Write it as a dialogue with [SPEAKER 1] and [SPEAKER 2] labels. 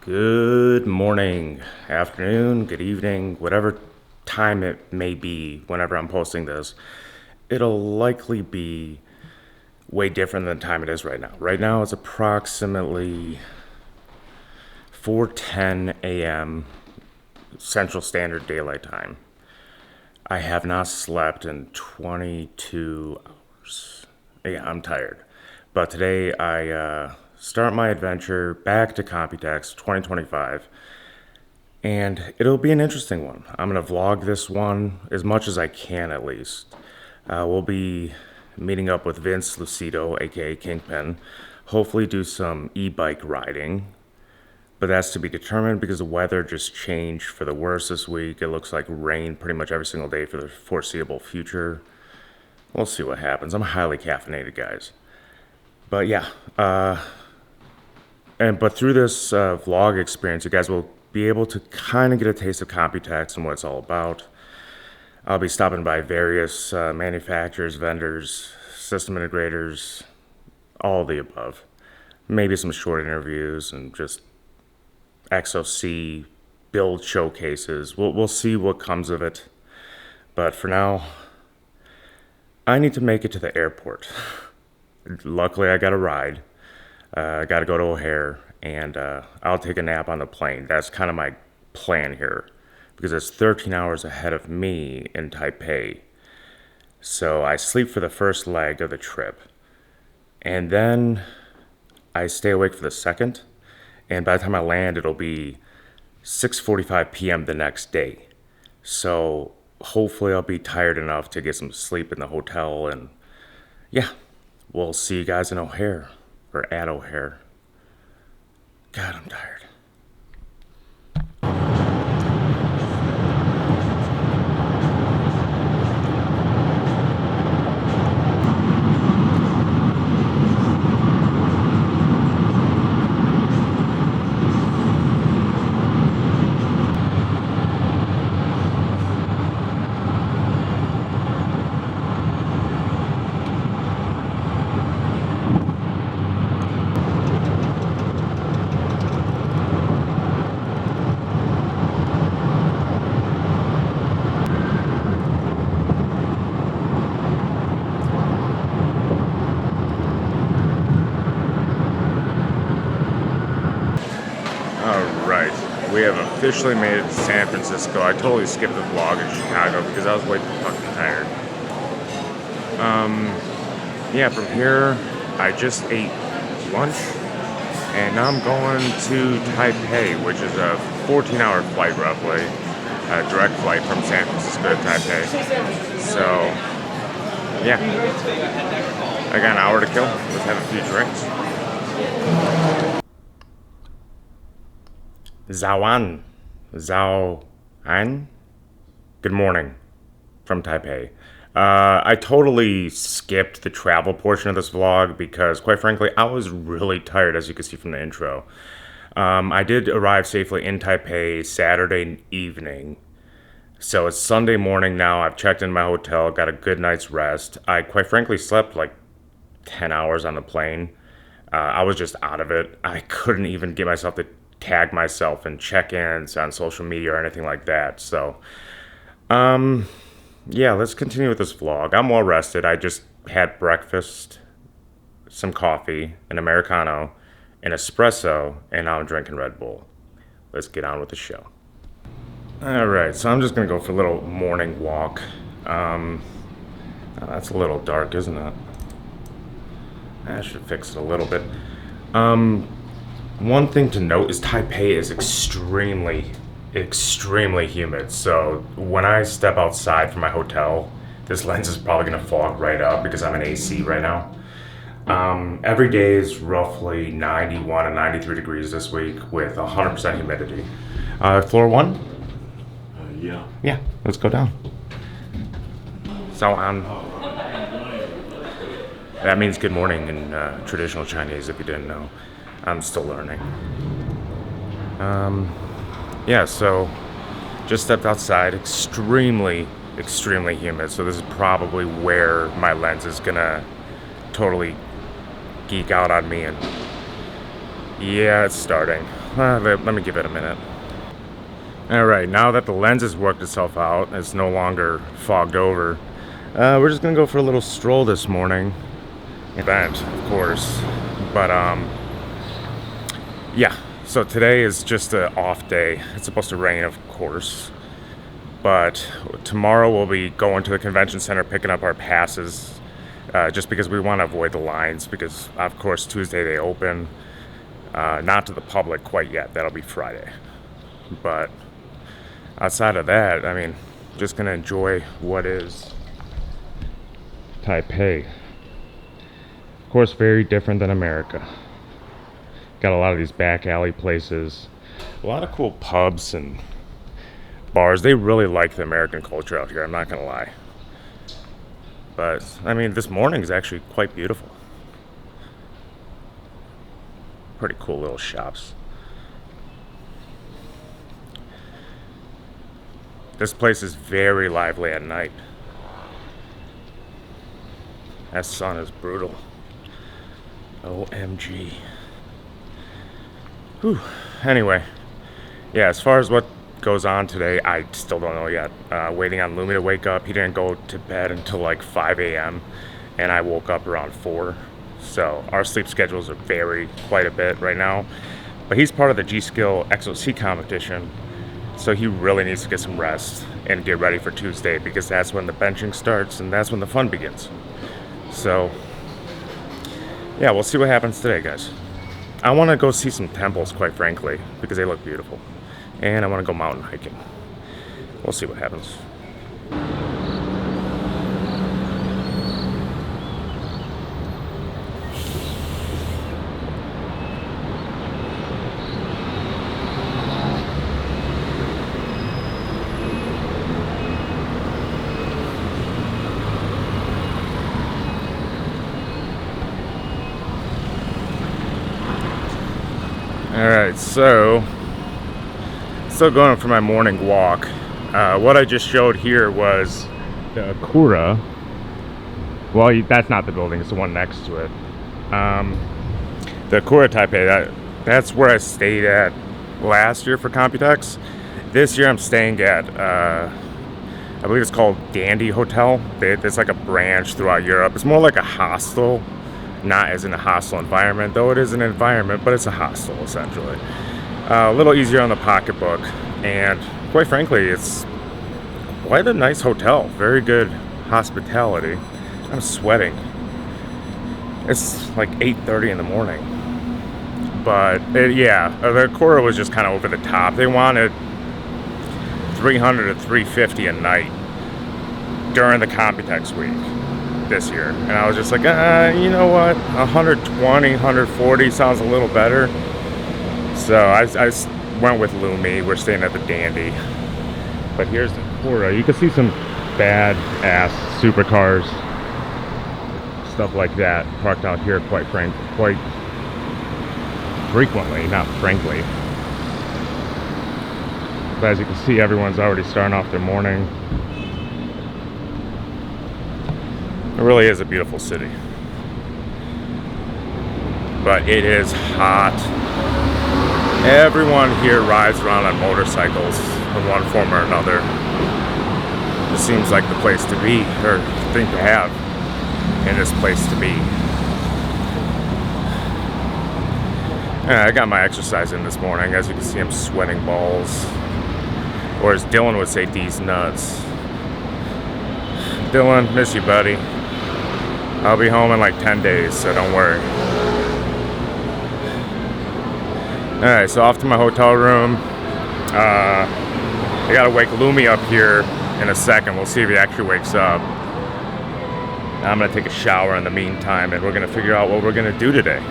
[SPEAKER 1] Good morning, afternoon, good evening, whatever time it may be whenever I'm posting this. It'll likely be way different than the time it is right now. Right now it's approximately 4:10 a.m. Central Standard Daylight Time. I have not slept in 22 hours. Yeah, I'm tired. But today I start my adventure back to Computex 2025, and it'll be an interesting one. I'm going to vlog this one as much as I can at least. We'll be meeting up with Vince Lucido, aka Kingpin, hopefully do some e-bike riding. But that's to be determined because the weather just changed for the worse this week. It looks like rain pretty much every single day for the foreseeable future. We'll see what happens. I'm highly caffeinated, guys. But yeah, but through this vlog experience, you guys will be able to kind of get a taste of Computex and what it's all about. I'll be stopping by various manufacturers, vendors, system integrators, all of the above. Maybe some short interviews and just XOC build showcases. We'll see what comes of it. But for now, I need to make it to the airport. Luckily, I got a ride. I got to go to O'Hare, and I'll take a nap on the plane. That's kind of my plan here, because it's 13 hours ahead of me in Taipei. So I sleep for the first leg of the trip, and then I stay awake for the second, and by the time I land, it'll be 6:45 p.m. the next day. So hopefully I'll be tired enough to get some sleep in the hotel, and yeah, we'll see you guys in O'Hare, or at O'Hare. God, I'm tired. Alright, we have officially made it to San Francisco. I totally skipped the vlog in Chicago because I was way too fucking tired. Yeah, from here, I just ate lunch, and now I'm going to Taipei, which is a 14-hour flight roughly, a direct flight from San Francisco to Taipei. So, yeah, I got an hour to kill. Let's have a few drinks. Zhao An. Good morning from Taipei. I totally skipped the travel portion of this vlog because, quite frankly, I was really tired, as you can see from the intro. I did arrive safely in Taipei Saturday evening, so it's Sunday morning now. I've checked in my hotel, got a good night's rest. I, quite frankly, slept like 10 hours on the plane. I was just out of it. I couldn't even get myself to tag myself in check-ins on social media or anything like that. So, yeah, let's continue with this vlog. I'm well rested. I just had breakfast, some coffee, an Americano, an espresso, and now I'm drinking Red Bull. Let's get on with the show. Alright, so I'm just going to go for a little morning walk. That's a little dark, isn't it? I should fix it a little bit. One thing to note is Taipei is extremely humid. So when I step outside from my hotel, this lens is probably going to fog right up because I'm in AC right now. Every day is roughly 91 and 93 degrees this week with 100% humidity. Floor one?
[SPEAKER 2] Yeah.
[SPEAKER 1] Yeah, let's go down. Zhaoan. That means good morning in traditional Chinese, if you didn't know. I'm still learning. Yeah, so just stepped outside. Extremely humid. So this is probably where my lens is gonna totally geek out on me. And yeah, it's starting. Let me give it a minute. Alright, now that the lens has worked itself out, it's no longer fogged over, we're just gonna go for a little stroll this morning. Event, of course. But, yeah. So today is just an off day. It's supposed to rain, of course. But tomorrow we'll be going to the convention center picking up our passes, just because we want to avoid the lines, because, of course, Tuesday they open. Not to the public quite yet. That'll be Friday. But outside of that, I mean, just going to enjoy what is Taipei. Of course, very different than America. Got a lot of these back alley places, a lot of cool pubs and bars. They really like the American culture out here, I'm not gonna lie. But, I mean, this morning is actually quite beautiful. Pretty cool little shops. This place is very lively at night. That sun is brutal. OMG. Whew. Anyway, yeah, as far as what goes on today, I still don't know yet. Waiting on Lumi to wake up. He didn't go to bed until like 5 a.m. and I woke up around 4. So our sleep schedules are vary quite a bit right now. But he's part of the G-Skill XOC competition, so he really needs to get some rest and get ready for Tuesday, because that's when the benching starts and that's when the fun begins. So, yeah, we'll see what happens today, guys. I want to go see some temples, quite frankly, because they look beautiful. And I want to go mountain hiking. We'll see what happens. Alright, so still going for my morning walk. What I just showed here was the Akura. Well, that's not the building, it's the one next to it. The Akura Taipei, that's where I stayed at last year for Computex. This year I'm staying at, I believe it's called Dandy Hotel. It's like a branch throughout Europe. It's more like a hostel. Not as in a hostile environment, though it is an environment, but it's a hostel essentially. A little easier on the pocketbook, and quite frankly, it's quite a nice hotel. Very good hospitality. I'm sweating. It's like 8:30 in the morning, but the Cora was just kind of over the top. They wanted 300 to 350 a night during the Computex week this year, and I was just like, you know what, 120, 140 sounds a little better. So I went with Lumi. We're staying at the Dandy. But here's the Cora. You can see some bad-ass supercars, stuff like that, parked out here quite frequently, not frankly. But as you can see, everyone's already starting off their morning. It really is a beautiful city. But it is hot. Everyone here rides around on motorcycles in one form or another. It seems like the place to be, or thing to have in this place to be. Yeah, I got my exercise in this morning. As you can see, I'm sweating balls. Or as Dylan would say, these nuts. Dylan, miss you, buddy. I'll be home in like 10 days, so don't worry. Alright, so off to my hotel room. I gotta wake Lumi up here in a second. We'll see if he actually wakes up. I'm gonna take a shower in the meantime, and we're gonna figure out what we're gonna do today.